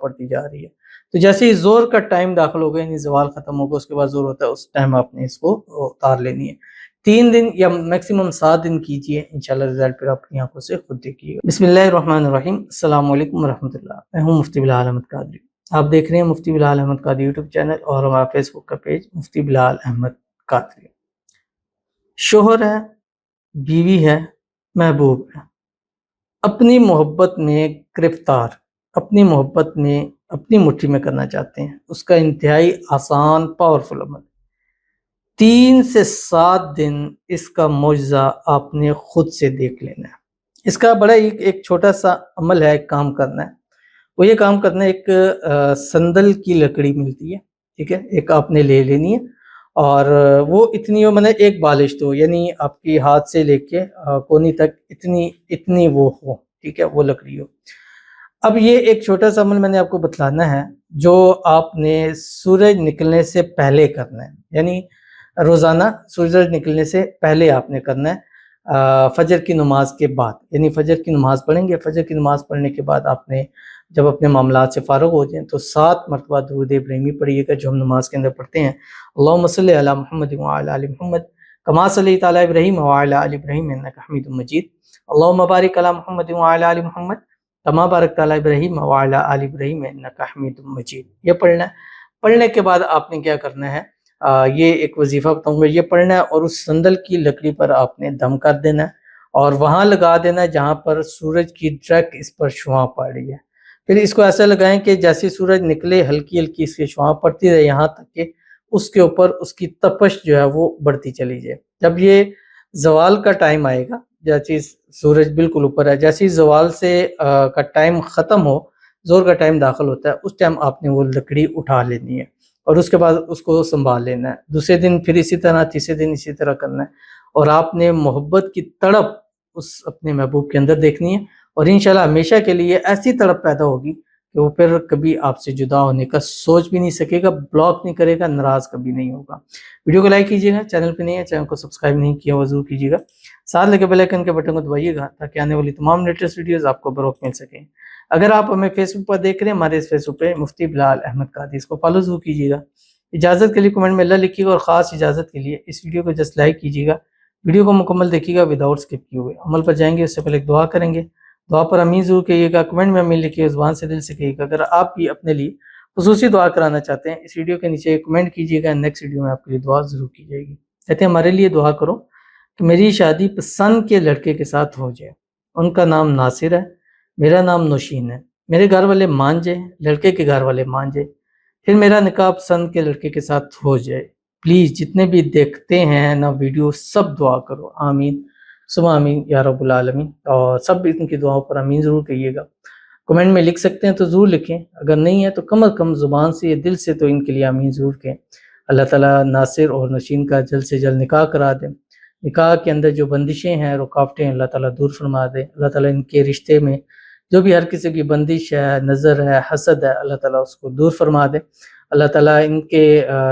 پڑتی جا رہی ہے۔ تو جیسے ہی زور کا ٹائم داخل ہوگا یعنی زوال ختم ہوگا اس کے بعد زور ہوتا ہے، اس ٹائم آپ نے اس کو اتار لینی ہے۔ 3 دن یا میکسیمم 7 دن کیجئے، انشاءاللہ رزلٹ پھر اپنی آنکھوں سے خود دیکھیے گا۔ بسم اللہ الرحمن الرحیم۔ السلام علیکم ورحمۃ اللہ۔ میں ہوں مفتی بلال احمد قادری، آپ دیکھ رہے ہیں مفتی بلال احمد قادری یوٹیوب چینل اور ہمارا فیس بک کا پیج مفتی بلال احمد قادری۔ شوہر ہے، بیوی ہے، محبوب ہے، اپنی محبت میں گرفتار، اپنی محبت میں اپنی مٹھی میں کرنا چاہتے ہیں۔ اس کا انتہائی آسان پاورفل عمل 3 سے 7 دن اس کا معجزہ آپ نے خود سے دیکھ لینا ہے۔ اس کا بڑا ایک چھوٹا سا عمل ہے، ایک کام کرنا ہے۔ وہ یہ کام کرنا ہے، ایک سندل کی لکڑی ملتی ہے، ٹھیک ہے، ایک آپ نے لے لینی ہے اور وہ اتنی ہو، میں ایک بالش تو یعنی آپ کی ہاتھ سے لے کے کونی تک اتنی وہ ہو، ٹھیک ہے، وہ لکڑی ہو۔ اب یہ ایک چھوٹا سا عمل میں نے آپ کو بتلانا ہے جو آپ نے سورج نکلنے سے پہلے کرنا ہے، یعنی روزانہ سورج نکلنے سے پہلے آپ نے کرنا ہے، فجر کی نماز کے بعد، یعنی فجر کی نماز پڑھیں گے۔ فجر کی نماز پڑھنے کے بعد آپ نے جب اپنے معاملات سے فارغ ہو جائیں تو 7 مرتبہ درود ابراہیمی پڑھیے گا جو ہم نماز کے اندر پڑھتے ہیں۔ اللہم صلی علی محمد وعلی آل محمد کما صلیت علی ابراہیم وعلی آل ابراہیم انک حمید مجید۔ اللہم بارک علی محمد وعلی آل محمد کما بارکت علی ابراہیم وعلی آل ابراہیم انک حمید مجید۔ یہ پڑھنا ہے۔ پڑھنے کے بعد آپ نے کیا کرنا ہے، یہ ایک وظیفہ بتاؤں گا، یہ پڑھنا ہے اور اس سندل کی لکڑی پر آپ نے دم کر دینا ہے اور وہاں لگا دینا ہے جہاں پر سورج کی ڈائریکٹ اس پر شعاع پڑ رہی ہے۔ پھر اس کو ایسا لگائیں کہ جیسے سورج نکلے ہلکی ہلکی اس کی شعاع پڑتی رہے یہاں تک کہ اس کے اوپر اس کی تپش جو ہے وہ بڑھتی چلی جائے۔ جب یہ زوال کا ٹائم آئے گا، جیسے سورج بالکل اوپر ہے، جیسے زوال سے کا ٹائم ختم ہو، زور کا ٹائم داخل ہوتا ہے، اس ٹائم آپ نے وہ لکڑی اٹھا لینی ہے اور اس کے بعد اس کو سنبھال لینا ہے۔ دوسرے دن پھر اسی طرح، تیسرے دن اسی طرح کرنا ہے اور آپ نے محبت کی تڑپ اس اپنے محبوب کے اندر دیکھنی ہے اور انشاءاللہ ہمیشہ کے لیے ایسی تڑپ پیدا ہوگی کہ وہ پھر کبھی آپ سے جدا ہونے کا سوچ بھی نہیں سکے گا، بلاک نہیں کرے گا، ناراض کبھی نہیں ہوگا۔ ویڈیو کو لائک کیجیے گا، چینل پہ نہیں ہے چینل کو سبسکرائب نہیں کیا وہ ضرور کیجیے گا، ساتھ لگے بیل آئیکن کے بٹن کو دبائیے گا تاکہ آنے والی تمام لیٹسٹ ویڈیوز آپ کو بروقت مل سکیں۔ اگر آپ ہمیں فیس بک پر دیکھ رہے ہیں، ہمارے اس فیس بک پہ مفتی بلال احمد قادری، اس کو فالو ضرور کیجیے گا۔ اجازت کے لیے کمنٹ میں اللہ لکھیے گا اور خاص اجازت کے لیے اس ویڈیو کو جسٹ لائک کیجیے گا۔ ویڈیو کو مکمل دیکھیے گا وداؤٹ اسکپ کیے ہوئے۔ عمل پر جائیں گے اس سے پہلے ایک دعا کریں گے، دعا پر آمین ضرور کہیے گا، کمنٹ میں آمین لکھیے، زبان سے دل سے کہیے گا۔ اگر آپ بھی اپنے لیے خصوصی دعا کرانا چاہتے ہیں اس ویڈیو کے نیچے کمنٹ کیجیے گا، نیکسٹ ویڈیو میں آپ کے لیے دعا ضرور کی جائے گی۔ کہتے ہیں ہمارے لیے دعا کرو کہ میری شادی پسند کے لڑکے کے ساتھ ہو جائے، ان کا نام ناصر ہے، میرا نام نوشین ہے، میرے گھر والے مان جائیں، لڑکے کے گھر والے مان جائیں، پھر میرا نکاح پسند کے لڑکے کے ساتھ ہو جائے۔ پلیز جتنے بھی دیکھتے ہیں نا ویڈیو سب دعا کرو، آمین ثم آمین یا رب العالمین، اور سب ان کی دعاؤں پر آمین ضرور کہیے گا۔ کمنٹ میں لکھ سکتے ہیں تو ضرور لکھیں، اگر نہیں ہے تو کم از کم زبان سے یا دل سے تو ان کے لیے آمین ضرور کہیں۔ اللہ تعالیٰ ناصر اور نوشین کا جلد سے جلد نکاح کرا دیں، نکاح کے اندر جو بندشیں ہیں رکاوٹیں ہیں اللہ تعالیٰ دور فرما دے۔ اللہ تعالیٰ ان کے رشتے میں جو بھی ہر کسی کی بندش ہے، نظر ہے، حسد ہے، اللہ تعالیٰ اس کو دور فرما دے۔ اللہ تعالیٰ ان کے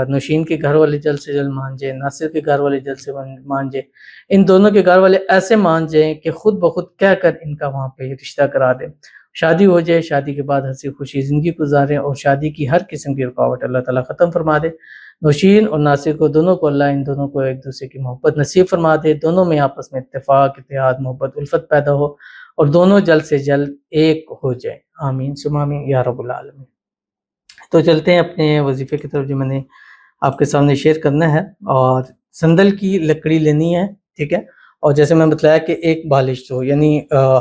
نوشین کے گھر والے جلد سے جلد مان جائیں، ناصر کے گھر والے جلد سے مان جائیں، ان دونوں کے گھر والے ایسے مان جائیں کہ خود بخود کہہ کر ان کا وہاں پہ رشتہ کرا دیں، شادی ہو جائے، شادی کے بعد ہنسی خوشی زندگی گزاریں اور شادی کی ہر قسم کی رکاوٹ اللہ تعالیٰ ختم فرما دے۔ نوشین اور ناصر کو دونوں کو اللہ ان دونوں کو ایک دوسرے کی محبت نصیب فرما دے، دونوں میں آپس میں اتفاق، اتحاد، محبت، الفت پیدا ہو اور دونوں جلد سے جلد ایک ہو جائیں، آمین ثم آمین یا رب العالمین۔ تو چلتے ہیں اپنے وظیفے کی طرف جو میں نے آپ کے سامنے شیئر کرنا ہے، اور سندل کی لکڑی لینی ہے، ٹھیک ہے، اور جیسے میں بتلایا کہ ایک بالش ہو یعنی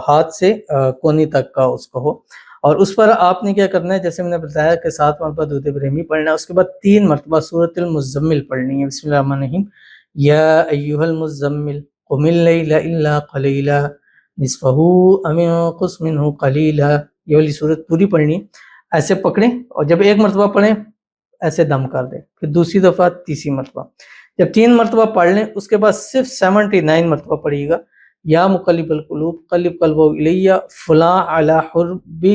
ہاتھ سے کونی تک کا اس کو ہو، اور اس پر آپ نے کیا کرنا ہے جیسے میں نے بتایا کہ 7 مرتبہ درود ابراہیمی پڑھنا ہے، اس کے بعد 3 مرتبہ سورۃ المزمل پڑھنی ہے۔ بسم اللہ الرحمن الرحیم، یا ایھا المزمل قم اللیل الا قلیلا نصفہ او انقص منہ قلیلا، یہ والی سورت پوری پڑھنی ہے۔ ایسے پکڑیں اور جب 1 مرتبہ پڑھیں ایسے دم کر دیں، پھر دوسری دفعہ تیسری مرتبہ، جب 3 مرتبہ پڑھ لیں اس کے بعد صرف 79 مرتبہ پڑھیے گا، یا مقلب القلوب قلب قلبہ الیہ فلاں علی حرب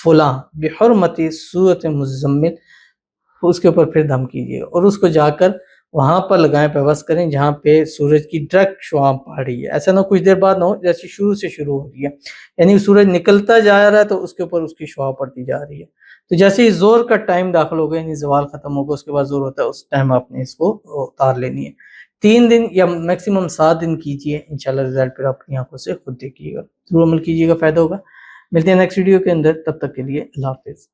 فلاں بحرمت سورۃ مزمل، اس کے اوپر پھر دم کیجیے اور اس کو جا کر وہاں پر لگائیں، پیوست کریں جہاں پہ سورج کی ڈائریکٹ شعاع پڑ رہی ہے۔ ایسا نہ کچھ دیر بعد نہ ہو، جیسے شروع سے شروع ہو رہی ہے، یعنی سورج نکلتا جا رہا ہے تو اس کے اوپر اس کی شعاع پڑتی جا رہی ہے۔ تو جیسے ہی زور کا ٹائم داخل ہوگا یعنی زوال ختم ہوگا اس کے بعد زور ہوتا ہے اس ٹائم آپ نے اس کو اتار لینی ہے 3 دن یا میکسیمم 7 دن کیجئے انشاءاللہ رزلٹ پھر اپنی آنکھوں سے خود دیکھیے گا ضرور عمل کیجیے گا فائدہ ہوگا ملتے ہیں نیکسٹ ویڈیو کے اندر تب تک کے لیے اللہ حافظ